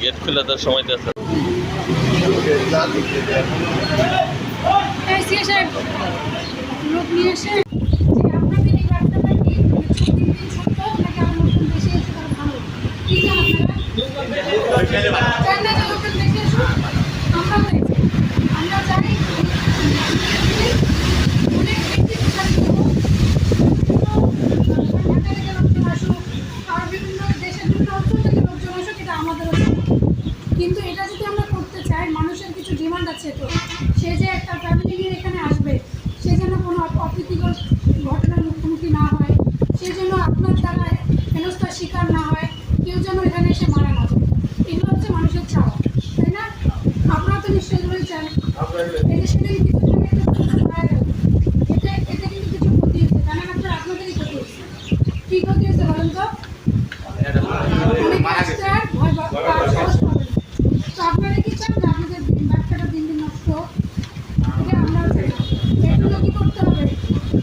Gate খুলে তার সময় আছে। কিন্তু এটা যদি আমরা করতে চাই, মানুষের কিছু ডিমান্ড আছে। তো সে যে একটা ফ্যামিলি নিয়ে এখানে আসবে, সে যেন কোনো অপ্রীতিকর ঘটনার মুখোমুখি না হয়, সে যেন আপনার দ্বারা হেনস্থার শিকার না হয়, কেউ যেন এখানে এসে মারা না যায়। এগুলো হচ্ছে মানুষের চাওয়া, তাই না? আপনারা তো নিশ্চয়ই এগুলোই চান। এই যে সেদিন কিছু মারা গেল, এতে কিন্তু কিছু ক্ষতি হয়েছে, জানেন আপনারা? আপনাদেরই ক্ষতি হয়েছে। কী ক্ষতি হয়েছে বলেন তো? আপনারা কি চান যে আপনাদের বাচ্চাটা দিন দিন নষ্ট হোক? এটা আমরাও চাই। এগুলো কি করতে হবে?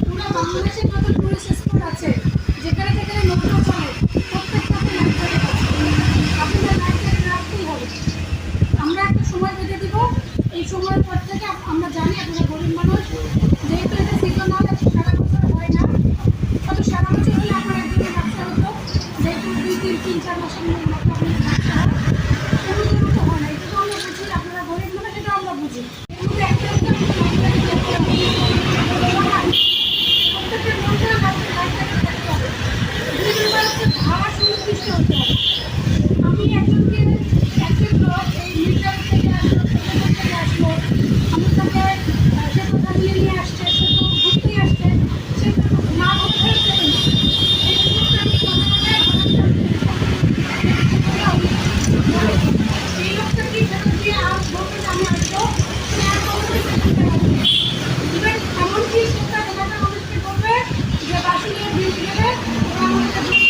পুরো বাংলাদেশের যত টুরিস্ট স্পট আছে, যেখানে যেখানে নৌকা চলে, প্রত্যেকটাতে লাইট জ্বালিয়ে আছে। আপনাদের লাইট জ্বালিয়ে রাখতেই হবে। আমরা একটা সময় বেঁধে দিব। এই সময়ের পর থেকে আমরা জানি আপনারা গরিব মানুষ, যেহেতু এটা সিজনাল, সারা বছর হয় না। হয়তো সারা বছর হলে আপনার একদিনের ব্যবসা হতো, যেহেতু 2-3-4 মাসের মধ্যে আপনাদের ব্যবসা হয়। সেগুলোর মতো হয় না। এটা তো আমরা বুঝি, আপনারা গরিব মানুষ, এটা আমরা বুঝি। এর মধ্যে একটা প্রত্যেকের মধ্যে থাকতে হবে। ভাড়া সুনির্দিষ্ট হতে হবে। আমি একজন লোক এই মিলিটারি থেকে আসলো, থেকে আসলো, আমি তাকে সে তো ফ্যামিলি নিয়ে আসছে, সে তো ঘুরতেই আসছে, সে তো না ঘুরতে এই লোকটা কি ভেতর দিয়ে আর বলবে যে আমি আসবো, সে আর ইভেন এমনকি সেটা এলাকার মানুষকে বলবে যে বাসি নিয়ে বিল দেবে, ওরা আমাদেরকে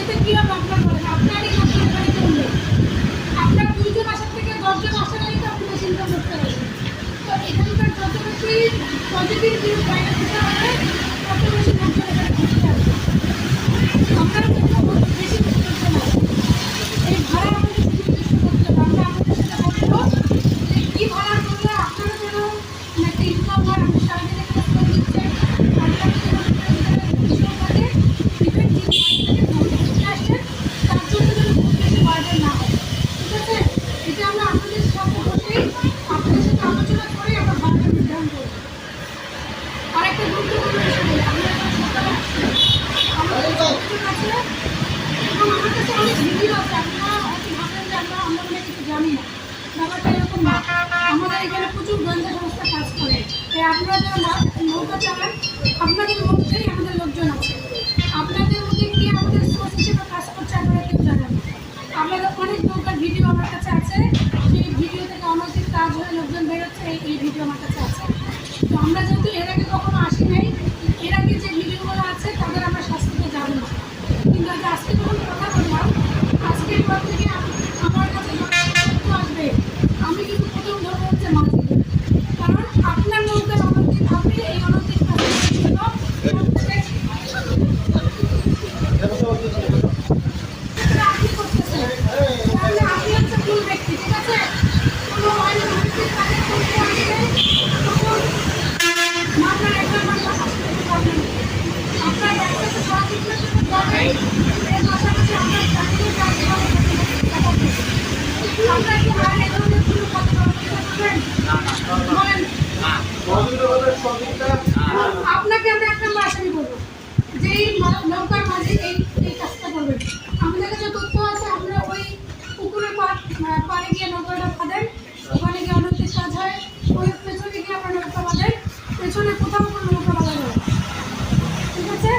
এতে কী হবে আপনার বলেন? আপনারই আপনার বাড়িতে উঠবে। আপনার 2জন আসার থেকে 10জন আসার আগে তো আপনি বেশি ইনকাম করতে পারবেন। তো এখানকার যত বেশি পজিটিভ জিনিস বাইরে দিতে হবে, তত বেশি লোকজন এখানে ঘুরতে আসবে। আমরা বেশি কিছু করতে না, এই ভাড়া আমাদের সুনির্দিষ্ট করতে হবে। আমরা আমাদের সাথে বলবো যে কী ভাড়া করলে আপনারা যেন একটা ইনকাম হয়, আপনি সারাদিন এখানে ফোন দিচ্ছেন, আপনারা যেন বিষয় থাকে, ইভেন যে ঘুরতে আসছেন তার জন্য যেন খুব বেশি বার্ডেন না হয়। ঠিক আছে? এটা আমরা আপনাদের সাথে বসেই, আপনাদের সাথে আলোচনা করে আমরা বার্ডেন নির্ধারণ করব। আরেকটা গুরুত্বপূর্ণ বিষয় বলি, আমরা যখন সকালে আসছি, আমাদের যতজন আছে এবং আমার কাছে অনেক ভিডিও আছে। আপনারা হয়তো ভাবেন যে আমরা মনে কিছু জানি না, ব্যাপারটা এরকম না। আমাদের এখানে প্রচুর গোয়েন্দা সংস্থা কাজ করে। তাই আপনারা যারা নৌকা চালান, আপনাদের মধ্যেই আমাদের লোকজন আছে। আপনাদের মধ্যে কে আমাদের সোর্স হিসেবে কাজ করছে আপনারা কেউ জানেন না। আপনাদের অনেক নৌকার ভিডিও আমার কাছে আছে, সেই ভিডিও থেকে অনৈতিক কাজ হয়ে লোকজন বেরোচ্ছে, এই ভিডিও আমার কাছে আছে। তো আমরা যেহেতু এর আগে কখনো আসি নাই, এর আগে যে ভিডিওগুলো আছে তাদের আমরা শাস্তিতে যাব না। কিন্তু আজকে যখন কথা বললাম, আজকের পর থেকে আমার কাছে যত আসবে, আমি কিন্তু প্রথম ধরবো হচ্ছে মাঝিদের। কারণ আপনার নৌকার অনৈতিক, আপনি এই অনৈতিক কাজের জন্য আপনি করতেছেন, তাহলে আপনি হচ্ছে ভুল ব্যক্তি। ঠিক আছে? কোনো অনৈতিক কাজের করতে আসলে তখন মামলার একটা মামলা আসতে পারবেন। আপনার ব্যবসাতে সহযোগিতা করতে যাবেন, এর মাসে পেছনে কোথাও কোনো নৌকা বাঁধা যাবে না, ঠিক আছে?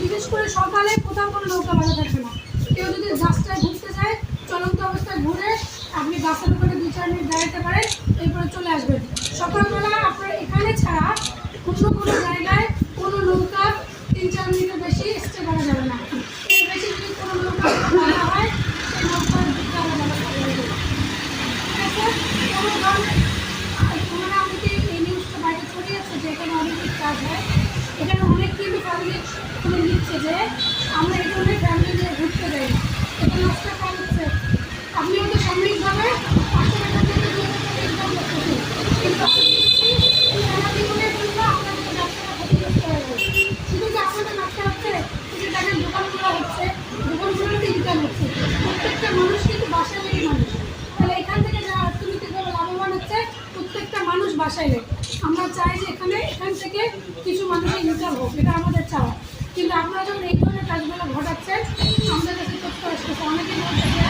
বিশেষ করে সকালে কোথাও কোনো নৌকা বাঁধা থাকবে না। কেউ যদি রাস্তায় ঘুরতে যায়, চলন্ত অবস্থায় ঘুরে আপনি গাছের উপরে 2-4 মিনিট দাঁড়াতে পারেন, এরপরে চলে আসবেন। সকালবেলা আপনার এখানে ছাড়া অন্য কোনো জায়গায় কোনো নৌকা 3-4 মিনিটের বেশি স্টে করা যাবে না। এর বেশি যদি কোনো নৌকা বাঁধা হয়, সেই নৌকার দিকে আমরা ব্যবস্থা করে দেবো, ঠিক আছে? কোনো ধরনের তোমরা অনেকে এই নিউজটা বাইরে ছড়িয়েছে যে এখানে অনেক কাজ হয়। এখানে অনেক কিন্তু ফ্যামিলি তুমি লিখছে যে আমরা এই ধরনের ফ্যামিলি নিয়ে ঘুরতে যাই না, এটা নষ্ট কাজ হচ্ছে। আপনি হয়তো সাময়িকভাবে 500 টাকা থেকে 2,000 টাকা ইনকাম করতেছেন, কিন্তু আপনি এই সারা জীবনের জন্য আপনাদের ব্যবসাটা ক্ষতিগ্রস্ত হয়ে যাবে। শুধু যে আপনাদের ব্যবসা হচ্ছে, শুধু তাদের দোকানগুলো হচ্ছে, দোকানগুলোতে ইনকাম হচ্ছে। প্রত্যেকটা মানুষ কিন্তু বাসায় মানুষ, তাহলে এখান থেকে যারা অর্থনৈতিকভাবে লাভবান হচ্ছে প্রত্যেকটা মানুষ বাসায় লেগে। আমরা চাই যে এখান থেকে কিছু মানুষের ইনকাম হোক, এটা আমাদের চাওয়া। কিন্তু আপনারা যখন এই ধরনের কাজগুলো ঘটাচ্ছেন, আমাদের কাছে তথ্য আসতেছে অনেকে বলছে যে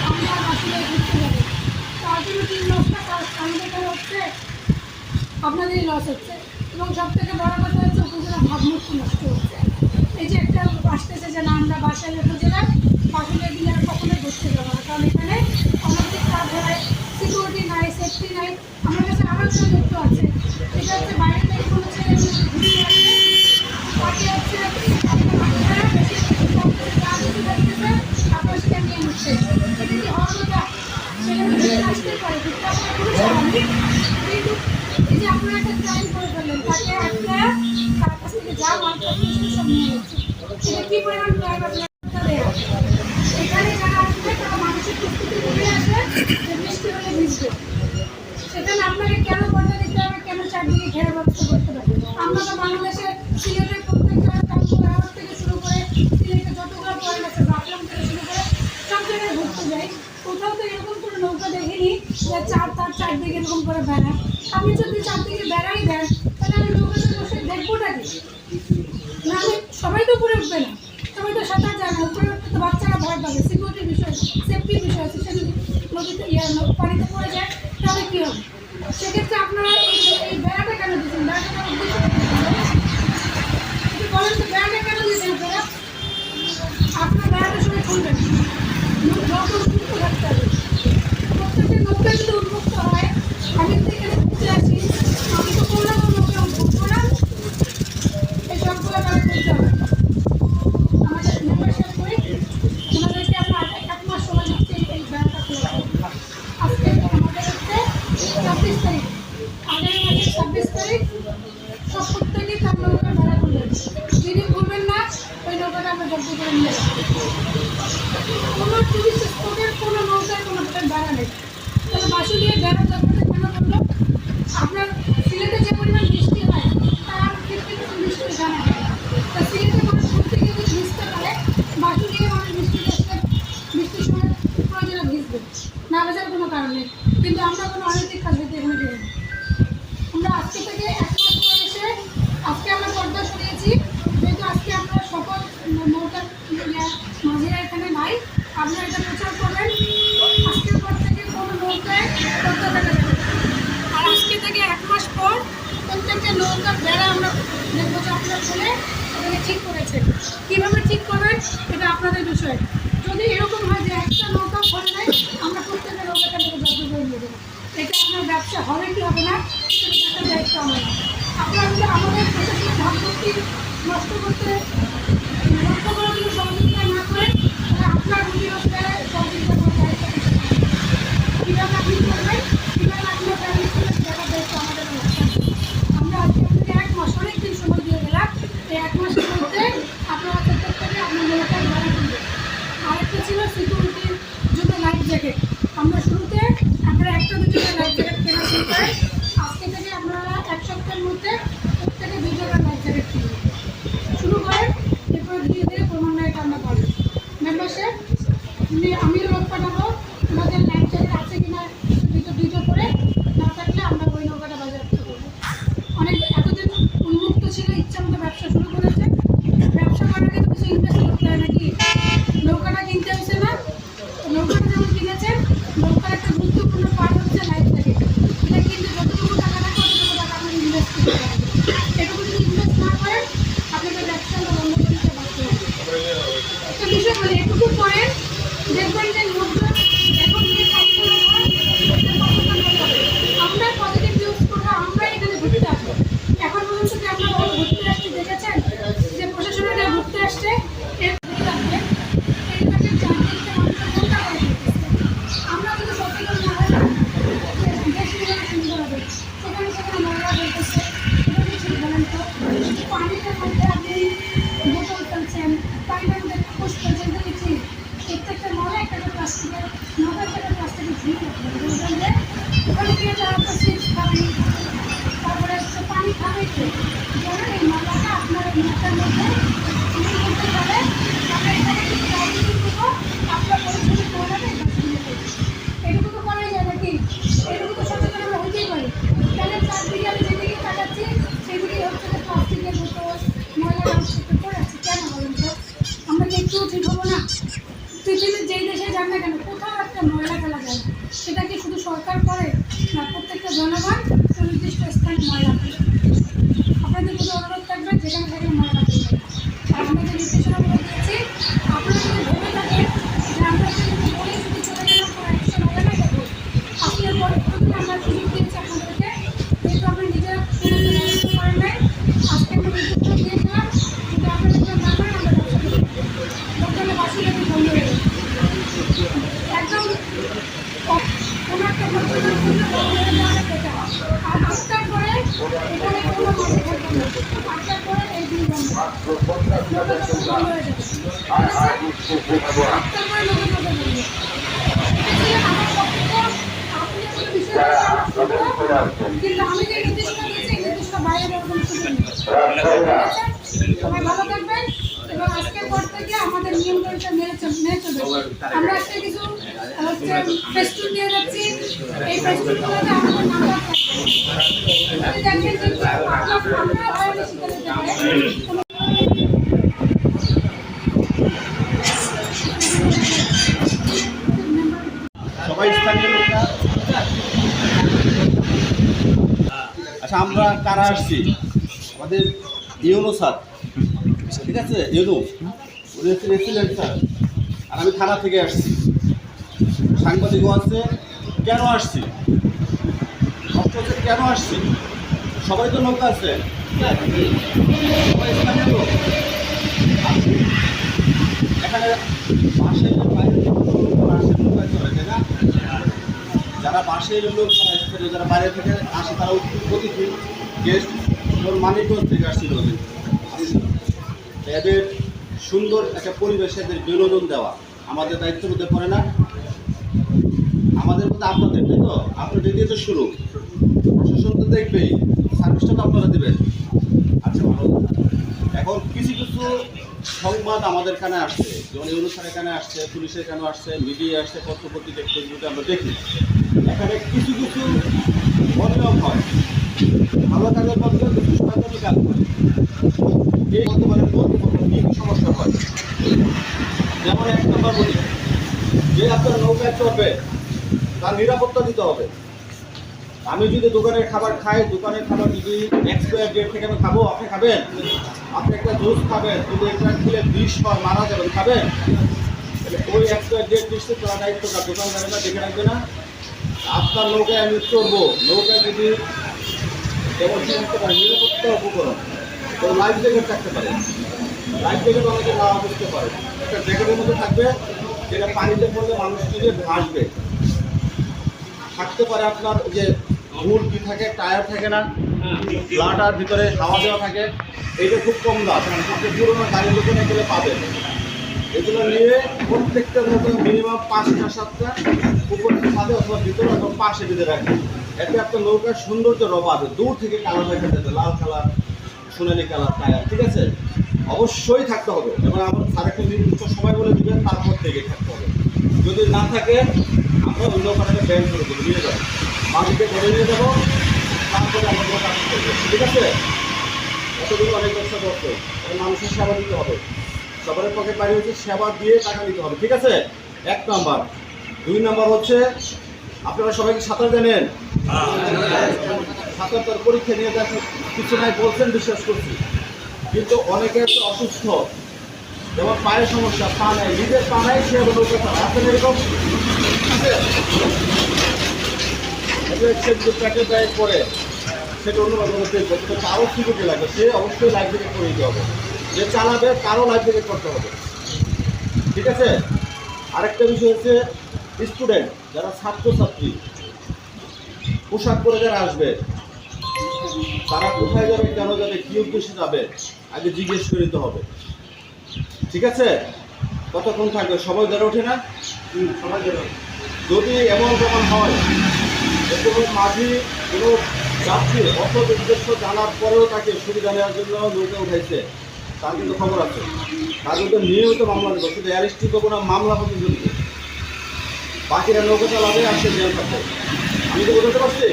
আমরা আসলে ঘুরতে যাবো, তার জন্য কি লসটা আমাদের এখানে হচ্ছে, আপনাদেরই লস হচ্ছে। এবং সব থেকে বড় কথা হচ্ছে উপজেলা ভাবমূর্তি নষ্ট হচ্ছে। এই যে একটা আসতেছে যে না আমরা বাসায় উপজেলায় বাসুলে দিলে আর কখনোই ঘুরতে যাবো না, কারণ এখানে অনেক কাজ হয়, সিকিউরিটি নাই, সেফটি নাই। আমার কাছে আরও একটা তথ্য আছে, এটা হচ্ছে বাইরে থেকে কোনো ছেলে ঘুরতে আসে, তাকে হচ্ছে আপনার সেটা নিয়ে নিচ্ছে, এটা কি হওয়ার কথা? ছেলে ঘুরতে আসতে পারে, ঘুরতে আসলে কোনো স্বাভাবিক। কিন্তু এই যে আপনারা একটা ক্রাইম করে ফেললেন, তাকে একটা তার কাছ থেকে যা মালপত্র সব নিয়ে নিচ্ছে, এটা কী পরিমাণ ক্রাইম আপনার দেওয়া? এখানে যারা আসবে তারা মানসিক প্রস্তুতি নিয়ে আসে যে বৃষ্টি হলে ভিজবে। সেখানে আপনাকে কেন পর্দা দিতে হবে, কেন চারদিকে ঘেরা ব্যবস্থা করতে হবে? আমরা তো বাংলাদেশের সিলেটের প্রত্যেকটা টাঙ্গুর হাওড় থেকে শুরু করে সিলেটে যতগুলো পয়েন্ট আছে, বাকলাম থেকে শুরু করে সব জায়গায় ঘুরতে যাই, কোথাও তো এরকম কোনো নৌকা দেখিনি যে তার চারদিকে এরকম করে বেড়ায়। আপনি যদি চারদিকে বেড়াই দেন, তাহলে আমি নৌকাতে বসে দেখবোটা কি? না, আমি সবাই তো উপরে উঠবে না, সবাই তো সাঁতার যায় না, উপরে উঠতে তো বাচ্চারা ভয় পাবে, সিকিউরিটির বিষয়, সেফটির বিষয় আছে। সে যদি নদীতে পানিতে পড়ে যায় তাহলে কী হবে? সেক্ষেত্রে আপনারা এই বেড়াটা কেন দিচ্ছেন? বেড়াটা উদ্দেশ্য বলেন তো, বেড়াটা কেন দিয়েছেন আপনারা? আপনার বেড়াটা সবাই খুলবেন, নৌকা উন্মুক্ত থাকতে হবে। প্রত্যেকটা নৌকা যদি উন্মুক্ত হয়, আমি যদি এখানে ঘুরতে আসি, আমি তো করলাম নৌকা উন্মুক্ত না, এই সবগুলো বেড়া করতে হবে। আমাদের মেম্বারশিপ করি, ওনাদেরকে আমরা 1 মাস সময় দিচ্ছি এই বেড়াটা খোলা। আজকে আমাদের হচ্ছে 26 তারিখ, আগামী মাসের 26 তারিখ সব প্রত্যেকেই তার নৌকা বেড়া করবেন। যিনি করবেন না, ওই নৌকাটা আমরা জব্দ করে নিয়ে যাবো। কোনো টুরিস্ট স্পটের কোনো নৌকায় কোনো বেড়া নেই। তাহলে বাসুলিয়ে বেড়া জব্দটা কেন করলো? আপনার সিলেটে যে পরিমাণ বৃষ্টি হয় তার 50% বৃষ্টি এখানে হয়। তা সিলেটে মানুষ ঘুরতে গিয়ে যদি ভিজতে পারে, বাসুলিয়ে মানুষ বৃষ্টির সময় প্রয়োজনে ভিজবে না, ভেজার কোনো কারণ নেই। কিন্তু আমরা কোনো অনৈতিক কাজ হতে এখানে দেবো না। আমরা আজকে থেকে 1 মাস পরে এসে আজকে আমরা পর্দা সরিয়েছি, যেহেতু আজকে আমরা সকল নৌকার মাঝিরা এখানে নাই, আপনারা এটা প্রচার করবেন। আজকের পর থেকে কোনো নৌকায় পর্দা দেখা যাবে না। আর আজকে থেকে 1 মাস পর প্রত্যেকটা নৌকার বেড়া আমরা দেখবো যে আপনারা খুলে এটাকে ঠিক করেছেন। কীভাবে ঠিক করবেন এটা আপনাদের বিষয়। যদি এরকম হয় যে একটা নৌকা খোলে নাই, আমরা প্রত্যেকটা নৌকাটা থেকে যত্ন করে নিয়ে দেবো। এটা আপনার ব্যবসা হবে কি হবে না সেটা দেখার দায়িত্ব আমাদের। আপনারা যদি আমাদের প্রশাসনিক ভাবমূর্তি নষ্ট করতে নষ্ট করার জন্য সহযোগিতা না করেন, তাহলে আপনার রুটি হচ্ছে সহযোগিতা করার দায়িত্ব কীভাবে আপনি করবেন, কীভাবে আপনার ফ্যামিলি করবেন দেখার দায়িত্ব আমাদের রয়েছে। আমরা আজকে আপনাকে 1 মাস অনেক দিন সময় দিয়ে গেলাম, এই 1 মাসের মধ্যে আপনারা প্রত্যেকটাকে আপনার নৌকার ভাড়া করবেন। আরেকটা ছিল সিকিউরিটির জন্য লাইফ জ্যাকেট। আমরা শুরুতে আপনারা 1-2 লাইফ জ্যাকেট কেনা শুরু করেন, আজকে থেকে আপনারা 1 সপ্তাহের মধ্যে প্রত্যেকে 2 লাইফ জ্যাকেট কিনবেন শুরু করেন। এরপরে ধীরে ধীরে ক্রমান্বয়ে এটা আমরা পাবো। মেম্বারশিপ আমিও লোক পাঠাবো, আমাদের লাইফ জ্যাকেট আছে কিনা 2 করে, না থাকলে আমরা ওই নৌকাটা বাজারজাত করবো। অনেক এতদিন উন্মুক্ত ছিল, ইচ্ছা মতো ব্যবসা শুরু করেছে। ব্যবসা করার কিন্তু কিছু ইনভেস্ট করতে হয় নাকি? নৌকাটা কিনতে হয়েছে না? নৌকাটা যেমন কিনেছেন, নৌকার একটা গুরুত্বপূর্ণ পার্ট হচ্ছে লাইফ জ্যাকেট। এটা কিন্তু যতটুকু টাকা থাকে ততটুকু টাকা আপনি ইনভেস্ট করতে পারবেন। মানুষে মানে এটুকু করেন, দেখবেন যে লোকজন এখন নিয়ে কাজ করা হয়, আমরা পজিটিভ ইউজ করবো, আমরা এখানে ঘুরতে আসবো। এখন পর্যন্ত যে আপনারা ঘুরতে আসতে দেখেছেন যে প্রশাসনেরা ঘুরতে আসছে, এর রাখবেন এইটাকে চারদিকটা মানুষের চিন্তা করে দিতেছে। আমরা যদি সচেতন না হই দেশ কিভাবে সুন্দর হবে, সেখানে সেখানে ময়লা ফেলতেছে, এটা কিছু বলেন তো। পানিটার মধ্যে আপনি বোতল ফেলছেন, পানিটার মধ্যে পুষ ফেলছেন, তো কিছু প্রত্যেকটা মনে একটা প্লাস্টিকের একটা প্লাস্টিকের ঝিল বলবেন যে ওখানে গিয়ে যারা তো চিপস খাবেন, তারপরে হচ্ছে পানি খাবে, যেন এই ময়লাটা আপনার মাথার মধ্যে চুরি করতে পারে। আমরা এখানে কিছু রাজনীতি দেবো, আপনার পরিচ্ছন্ন ময়লাটা ডাস্টবিনে দেবো। এটুকু তো করাই যায় নাকি? এটুকু তো সচেতন আমরা হইতেই পারি। তাহলে চারদিকে আমি যেদিকে তাকাচ্ছি সেদিকে হচ্ছে যে প্লাস্টিকের বোতল ময়লা ডাস্টবিনে পড়ে আছে। কেন বলেন তো? আমরা কি একটু ঠিক হবো না? পৃথিবীর যেই দেশে যান না কেন, কোথাও একটা ময়লা ফেলা যায়, সেটা কি শুধু সরকার করে না প্রত্যেকটা জনগণ সুনির্দিষ্ট স্থানে ময়লা ফেলে? আপনাদের যদি অনুরোধ থাকবে যেখানে সেখানে ময়লা ফেলবে। আর আমরা যে নির্দেশনাগুলো দিয়েছি, আপনারা যদি ভেবে থাকেন যে আমরা যদি বলে যদি চলে গেলাম কোনো অ্যাকশন হবে না, এটা ভুল। আপনার পরে আমরা সুযোগ দিয়েছি আপনাদেরকে, যেহেতু আপনি নিজেরা ব্যবস্থা করেন নাই, আজকে আমরা নির্দেশনা দিয়ে দিলাম, কিন্তু আপনারা যদি না করেন আমরা ব্যবস্থা করতে লোকজনে বাসিয়ে বন্ধ হয়ে যাবে একদম কোনো একটা পরিচালনা করলে বন্ধ হয়ে যাবে সেটা। আর আটটার পরে এখানে কোনো মাঝে থাকবে না, আটটার পরে এই দুই বন্ধ বন্ধ হয়ে যাবে, ঠিক আছে? আটটার পরে লোকের মধ্যে বন্ধ। এটা ছিল আমার পক্ষে। আপনি আসলে বিষয়টা আমার শুনবো, কিন্তু আমি যে নির্দেশনা দিয়েছি এই নির্দেশনা বাইরে যাওয়ার কোনো সুযোগ নেই, ঠিক আছে? সবাই ভালো থাকবেন এবং আজকের পর থেকে আমাদের নিয়মটা মেনে চলবে। আমরা আজকে কিছু ফেস্টুন দিয়ে যাচ্ছি, এই ফেস্টুনগুলোতে আমাদের নাম্বার থাকবে। যদি দেখেন যে আপনারা বাইরে শিখে যেতে পারে সবাই স্থানীয় লোকরা। আচ্ছা, আমরা কারা আসছি? আমাদের ইউনো স্যার, ঠিক আছে? ইউনো উনি হচ্ছে রেসিডেন্ট স্যার, আর আমি থানা থেকে আসছি। সাংবাদিকও আছে। কেন আসছি? কষ্ট হচ্ছে কেন আসছি? সবাই তো লোক আছে, সবাই স্থানীয় লোক। এখানে বাসের বাইরে আসে নৌকায় চলে, তাই না? যারা বাসের লোক, যারা বাইরে থেকে আসে তারা অতিথি গেস্ট, মানিকগঞ্জ থেকে আসছিল। এদের সুন্দর একটা পরিবেশে এদের বিনোদন দেওয়া আমাদের দায়িত্বের মধ্যে পড়ে না? আমাদের মধ্যে আপনাদের, তাই তো? আপনাদের দিয়ে তো শুরু, প্রশাসন তো দেখবেই, সার্ভিসটা তো আপনারা দেবেন। আচ্ছা, ভালো। এখন কিছু কিছু সংবাদ আমাদের এখানে আসছে, যেমন এই অনুষ্ঠান এখানে আসছে, পুলিশের এখানে আসছে, মিডিয়া আসছে, পত্রপত্রিকা ফেসবুকে আমরা দেখি। এখানে কিছু কিছু অনিয়ম হয়, ভালো কাজের মধ্যে কিছু শয়তানি কাজ করে। এই বলতে পারেন কী সমস্যা হয়। যেমন এক নম্বর বলি, যে আপনার নৌকায় চড়বে তার নিরাপত্তা দিতে হবে। আমি যদি দোকানের খাবার খাই, দোকানের খাবার যদি এক্সপায়ার ডেট থেকে আমি খাবো, আপনি খাবেন? আপনি একটা জুস খাবেন, যদি এটা খেলে বিষ হয় মারা যাবেন, খাবেন? ওই এক্সপায়ার ডেট নিশ্চিত করার দায়িত্বটা দোকানদারেরা দেখে রাখবে না? আপনার নৌকায় আমি চড়বো, নৌকায় যদি যেমন থাকতে পারে নিরাপত্তা উপকরণ, তো লাইফ জ্যাকেট থাকতে পারে। লাইফ জ্যাকেট অনেকে নাও বুঝতে পারে। একটা জ্যাকেটের মধ্যে থাকবে যেটা পানিতে পড়লে মানুষ নিজে ভাসবে। থাকতে পারে আপনার যে হুড কি থাকে, টায়ার থাকে না, লাটার ভিতরে হাওয়া দেওয়া থাকে, এইটা খুব কম দাম, আপনি পুরোনো গাড়ির দোকানে গেলে পাবেন। এগুলো নিয়ে প্রত্যেকটার মধ্যে মিনিমাম 5টা 7টা উপরে ছাদে অথবা ভিতরে অথবা পাশে বেঁধে রাখবেন। এতে আপনার নৌকার সৌন্দর্য রবাবে, দূর থেকে কালার দেখা যাবে, লাল কালার, সোনালি কালার টায়ার, ঠিক আছে? অবশ্যই থাকতে হবে। এবং আমার স্যার একটা নির্দিষ্ট সময় বলে দেবেন, তারপর থেকে থাকতে হবে। যদি না থাকে আমরা অন্য কারণে ব্যাংক করে দেবো, নিয়ে যাবো, মালিকে ধরে নিয়ে যাবো, তারপরে আমরা কাজ করবো, ঠিক আছে? এতদিন অনেক ব্যবসা করতে মানুষের সেবা দিতে হবে। সবার পকেট বাড়ি হচ্ছে সেবা দিয়ে টাকা নিতে হবে, ঠিক আছে? 1 নম্বর। 2 নম্বর হচ্ছে আপনারা সবাইকে সাঁতার জানেন? সাঁতার তার পরীক্ষা নিয়ে দেখেন কিছু নাই বলছেন, বিশ্বাস করছি, কিন্তু অনেকে অসুস্থ, যেমন পায়ের সমস্যা, পা নাই, নিজের পা নাই, সে আবার নৌকা চালায়। আসলে এরকম আছে? এটা হচ্ছে যে প্যাকেট ব্যাগ করে সেটা অন্য মাধ্যমে তৈরি করতে, কিন্তু তারও সিকিউরিটি লাগবে, সে অবশ্যই লাইফ জ্যাকেট করে দিতে হবে। যে চালাবে তারও লাইফ জ্যাকেট করতে হবে, ঠিক আছে? আরেকটা বিষয় হচ্ছে স্টুডেন্ট, যারা ছাত্রছাত্রী পোশাক পরে যারা আসবে, তারা কোথায় যাবে, কেন যাবে, কী উদ্দেশ্যে যাবে, আগে জিজ্ঞেস করে নিতে হবে, ঠিক আছে? কতক্ষণ থাকবে, সবাই ধরে ওঠে না? সবাই ধরে। যদি এমন যখন হয় যে কোনো মাঝি কোনো যাত্রী অসৎ উদ্দেশ্য জানার পরেও তাকে সুবিধা নেওয়ার জন্য নৌকা উঠাইছে, তার কিন্তু খবর আছে, তার কিন্তু নিয়মিত মামলা দেবো, শুধু অ্যারেস্টই করবো না, মামলা পর্যন্ত দেবো। বাকিরা নৌকা চালাবে আর সে জেল থাকবে। আমি তো বোঝাতে পারছি,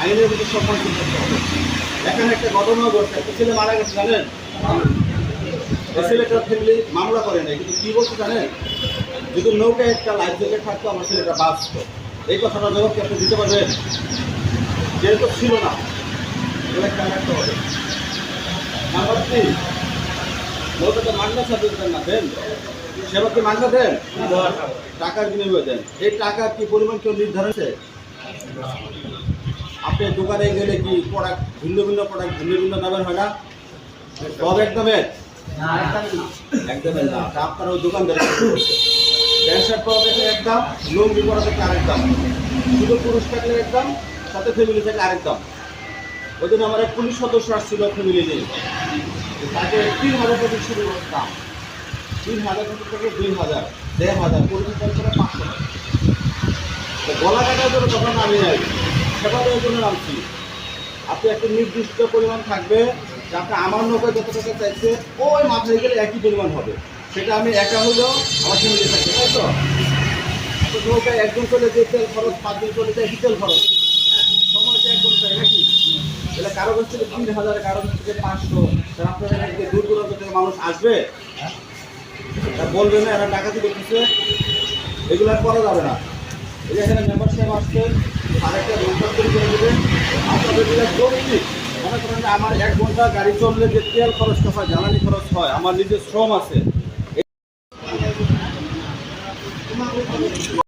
আইনের প্রতি সম্মান করতে হবে। এখানে একটা ঘটনা ঘটছে, একটা ছেলে মারা গেছে জানেন, এই ছেলেটার ফ্যামিলি মামলা করে নাই, কিন্তু কী বলছে জানেন, যদি নৌকায় একটা লাইফ জ্যাকেট থাকতো আমার ছেলেটা বাঁচত। এই কথাটা জবাব কি আপনি দিতে পারবেন? যেহেতু ছিল না, এগুলো খেয়াল রাখতে হবে। নাম্বার 3, নৌকাতে মাগনা সার্ভিস দেন না, দেন সেবা কি মাগনা দেন? টাকার বিনিময়ে দেন। এই টাকা কি পরিমাণ কেউ নির্ধারণ আছে? আপনি দোকানে গেলে কি প্রোডাক্ট ভিন্ন ভিন্ন প্রোডাক্ট ভিন্ন ভিন্ন দামের হয় না? সব এক দামের? একদমের না। তা আপনারা ওই দোকানদার প্যান্ট শার্ট পরা থেকে এক দাম, লুঙ্গি পরা থেকে আরেক দাম, শুধু পুরুষ থাকলে এক দাম, সাথে ফ্যামিলি থেকে আরেক দাম। ওই জন্য আমার এক পুলিশ সদস্য আসছিল ফ্যামিলি নিয়ে, তাকে 3,000 টাকা শুরু দাম, 3,000 থেকে 2,000, 1,500, পরিচিত করে 500 টাকা। তো গলা কাটার জন্য তখন আমি নাই, সেবা দেওয়ার জন্য নামছি। আপনি একটা নির্দিষ্ট পরিমাণ থাকবে, যাতে আমার নৌকায় যত টাকা চাইছে ওই মাথায় গেলে একই পরিমাণ হবে, সেটা আমি একা হলেও আমার ফ্যামিলি থাকবে, তাই তো? তো নৌকায় একজন চলে যে তেল খরচ, 5 দিন চলে যায়, কি তেল খরচ, সময় তো একজন চাই নাকি? তাহলে কারো কাছ থেকে 3,000, কারো কাছ থেকে 500, তাহলে আপনার এখানে দূর দূরান্ত থেকে মানুষ আসবে, তা বলবে না এরা ডাকাতি করতেছে, এগুলো আর করা যাবে না। এই যে এখানে মেম্বারশিপ আসছে, আরেকটা রোজগার তৈরি করে দেবেন। আপনাদের যেটা জরুরি, মনে করেন যে আমার 1 ঘন্টা গাড়ি চললে যে তেল খরচটা হয়, জ্বালানি খরচ হয়, আমার নিজের শ্রম আছে,